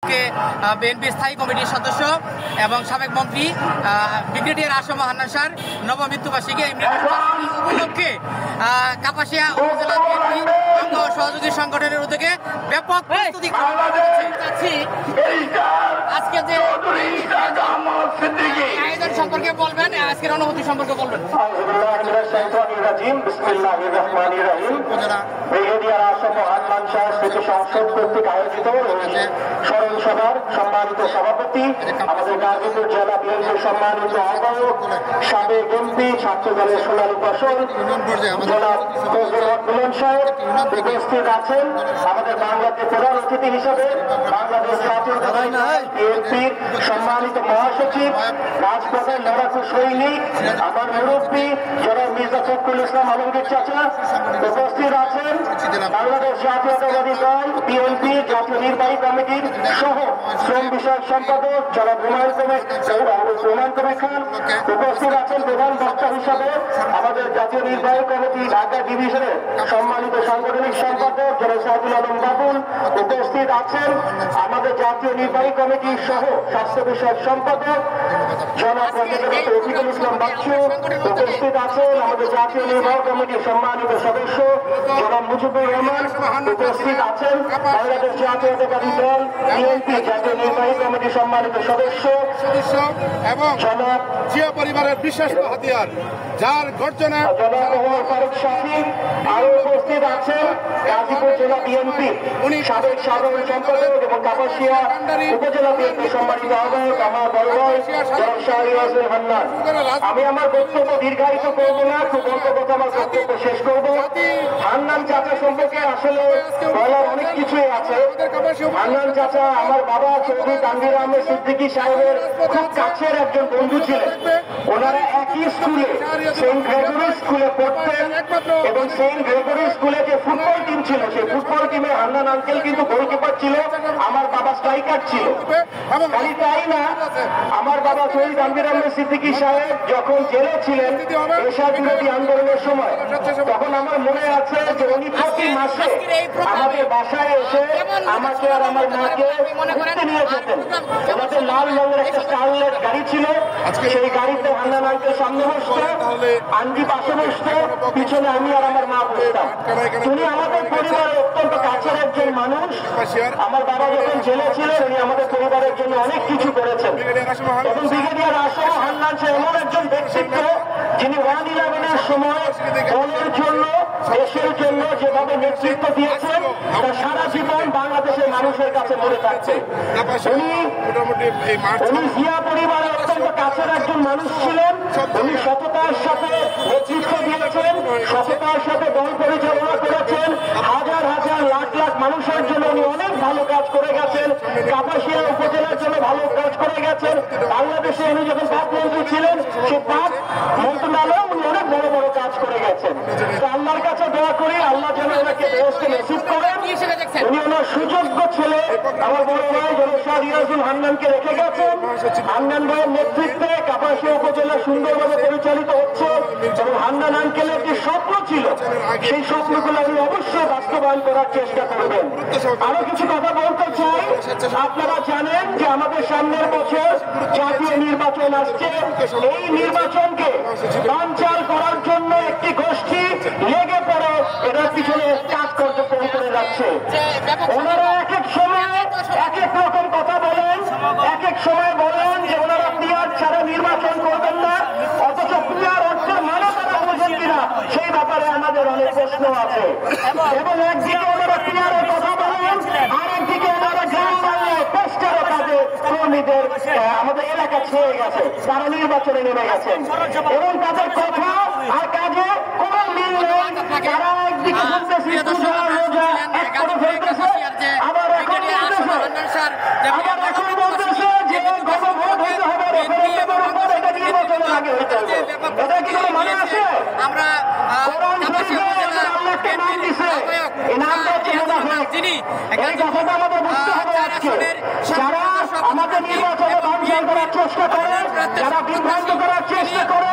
BNP স্থায়ী কমিটির সদস্য এবং সাবেক মন্ত্রী ব্রিগেডিয়ার আসম হান্নান স্যার নবমৃত্যুবার্ষিকী উপলক্ষে কাপাসিয়া উপজেলা বিএনপি অঙ্গ সহযোগী সংগঠনের উদ্যোগে ব্যাপক প্রস্তুতি আজকে যে আয়োজন সম্পর্কে বলবেন, আজকের অনুভূতি সম্পর্কে বলবেন। ব্রিগেডিয়ার আসম হান্নান স্যার স্মৃতি সংসদ কর্তৃক আয়োজিত স্মরণ সভার সম্মানিত সভাপতি, আমাদের গাজীপুর জেলা বিএনপির সম্মানিত আহ্বায়ক, সাবেক এমপি, ছাত্র দলের সোনালী ফসল জনাব মিলন সাহেব উপস্থিত আছেন। আমাদের বাংলাদেশ প্রধান অতিথি হিসাবে বাংলাদেশ জাতীয়তাবাদী বিএনপির সম্মানিত মহাসচিব, রাজপথের লড়াকু সৈনিক, আমার মুরব্বী জনাব মির্জা ফখরুল ইসলাম আলমগীর চাচা উপস্থিত আছেন। বাংলাদেশ জাতীয়তাবাদী দল বিএনপি জাতীয় নির্বাহী কমিটির সহ শ্রম বিষয়ক সম্পাদক জনাব হুমায়ুন কবির খান উপস্থিত আছেন। প্রধান বক্তা হিসাবে আমাদের জাতীয় নির্বাহী কমিটি ঢাকা ডিভিশনের সম্মানিত সাংগঠনিক সম্পাদক জনাব সাইদুল আলম বাবুল উপস্থিত আছেন। আমাদের জাতীয় নির্বাহী কমিটির সহ স্বাস্থ্য বিষয়ক সম্পাদক জনাব রফিকুল ইসলাম বাচ্চু উপস্থিত আছেন। আমাদের জাতীয় নির্বাহী কমিটির সম্মানিত সদস্য জনাব মুজিবুর রহমান উপস্থিত আছেন। বাংলাদেশ জাতীয়তাবাদী দল বিএনপি জাতীয় নির্বাহী কমিটির সম্মানিত সদস্য এবং জনাব জিয়া পরিবারের বিশ্বস্ত হাতিয়ার যার গর্জনে জনাব ওমর ফারুক শাফি আরো উপস্থিত আছেন। গাজীপুর জেলা বিএনপি সাবেক সাধারণ সম্পাদক এবং কাপাসিয়া উপজেলা বিএনপি সম্মানিত আহ্বায়ক আমার বড় ভাই জনাব শাহরিয়ার হান্নান। আমি আমার বক্তব্য দীর্ঘায়িত করবো না, খুব অল্প কথা আমার বক্তব্য শেষ করবো। হান্নান চাচা সম্পর্কে আসলে বলার অনেক কিছুই আছে। হান্নান চাচা আমার বাবা চৌধুরী তানভীর আহমেদ সিদ্দিকী সাহেবের খুব কাছের একজন বন্ধু ছিলেন। ওনারা একই স্কুলে সেন্ট গ্রেগরি স্কুলে পড়তেন এবং সেন্ট গ্রেগরি স্কুলে যে ফুটবল টিম ছিল সেই ফুটবল টিমে হান্নান আঙ্কেল কিন্তু গোলকিপার ছিল, আমার বাবা স্ট্রাইকার ছিল। খালি তাই না, আমার বাবা চৌধুরী তানভীর আহমেদ সিদ্দিকী সাহেব যখন জেলে ছিলেন এশিয়া বিরোধী আন্দোলনের সময়, তখন আমার মনে আছে যে উনি প্রতি মাসে আমাদের বাসায় এসে আমাকে আর আমার মাকে ঘুরতে নিয়ে যেতেন। ওনাদের লাল রঙের একটা স্টারলেট গাড়ি ছিল, সেই গাড়িতে হান্নান আঙ্কেল সামনে বসতো, আন্টি পাশে বসতো, পিছনে আমি আর আমার মা বসতাম। উনি আমাদের পরিবারের অত্যন্ত কাছের একজন মানুষ। আমার বাবা যখন জেলে ছিলেন উনি আমাদের পরিবারের জন্য অনেক কিছু করেছেন। এবং ব্রিগেডিয়ার আসম হান্নান এমন একজন ব্যক্তিত্ব যিনি 1/11-এর সময় দলের জন্য দেশের জন্য যেভাবে নেতৃত্ব দিয়েছেন তা সারা জীবন বাংলাদেশের মানুষের কাছে মনে থাকছে। উনি জিয়া পরিবারের অত্যন্ত কাছের একজন মানুষ ছিলেন। উনি সততার সাথে নেতৃত্ব দিয়েছেন, সততার সাথে দল পরিচালনা করেছেন। হাজার হাজার লাখ লাখ মানুষের জন্য উনি অনেক ভালো কাজ করে গেছেন। কাপাসিয়া উপজেলার জন্য ভালো কাজ করে গেছেন। বাংলাদেশে উনি যখন পাক মন্ত্রী ছিলেন সে পাক মন্ত্রণালয়ে উনি অনেক বড় বড় কাজ করে গেছেন। তো আল্লাহর কাছে দোয়া করি আল্লাহ যেন ওনাকে বেহেশতে নসিব করেন। উনি ওনার সুযোগ্য ছেলে আমার বড় ভাই জনাব শাহরিয়ার হান্নানকে রেখে গেছেন। হান্নান ভাইয়ের নেতৃত্বে কাপাসিয়া উপজেলা সুন্দরভাবে পরিচালিত হচ্ছে এবং হান্নান আঙ্কেলের যে স্বপ্ন ছিল সেই স্বপ্নগুলো আমি অবশ্যই বাস্তবায়ন করার চেষ্টা করবেন। আরো কিছু কথা বলতে চাই। আপনারা জানেন যে আমাদের সামনের বছর জাতীয় নির্বাচন আসছে। এই নির্বাচনকে বানচাল করার জন্য একটি গোষ্ঠী লেগে পড়ে এটার পিছনে কাজ করতে শুরু করে যাচ্ছে। ওনারা এক এক সময় এক এক রকম কথা বলেন, এক এক সময় বলেন যে ওনারা পিয়ার ছাড়া নির্বাচন করবেন না, অথচ পিয়ার অর্থের মানে তারা বোঝেন কিনা সেই ব্যাপারে আমাদের অনেক প্রশ্ন আছে। এবং একদিকে ওনারা পিয়ারের কথা বলেন, আরেকদিকে ওনারা গ্রাম বাংলায় পোস্টারের কাজে কর্মীদের আমাদের এলাকা ছেড়ে গেছে, তারা নির্বাচনে নেমে গেছেন এবং তাদের কথা আর কাজে কোন মিল নেই। তারা একদিকে বলতেছি পূজা রোজা এক করে ফেলতেছে, আবার এখন বলতেছে যে গণভোট হইতে হবে, রেফারেন্ডামের উপর এটা নির্বাচনের আগে হইতে হবে। এটা কি কোনো মানে আছে? কোরআন শরীফে আল্লাহকে নাম দিছে, এই নামটা হচ্ছে মুনাফিক। এই কথাটা আমাদের বুঝতে হবে। আজকে যারা আমাদের নির্বাচনে বানচাল করার চেষ্টা করে, যারা বিভ্রান্ত করার চেষ্টা করে,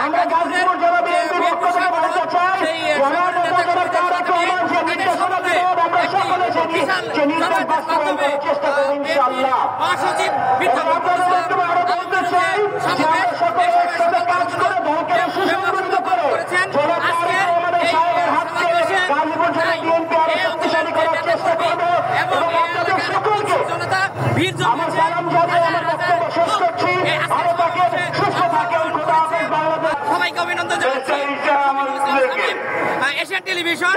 আমরা গাজীপুর জেলা বিএনপির পক্ষ থেকে বলতে চাই যারা নেতা যারা তারা যে নির্দেশনা দিতে হবে আমরা সকলে সে নির্দেশ বাস্তবায়ন মাধ্যমে করার চেষ্টা করবো ইনশাআল্লাহ। মহাসচিব আপনাদের মাধ্যমে আরো বলতে চাই যে আমরা সকলে একসাথে কাজ করে দলকে সুসংগঠিত করে আজকে আমাদের সাহেবের হাতকে গাজীপুর জেলা বিএনপি আরো শক্তিশালী করার চেষ্টা করবো এবং আপনাদের সকলকে আমার সালাম জানিয়ে আমার বক্তব্য শেষ করছি। আরো তাকে সুস্থ থাকেন, খোদা হাফেজ, বাংলাদেশ। সবাইকে অভিনন্দন জানাচ্ছি। Asian television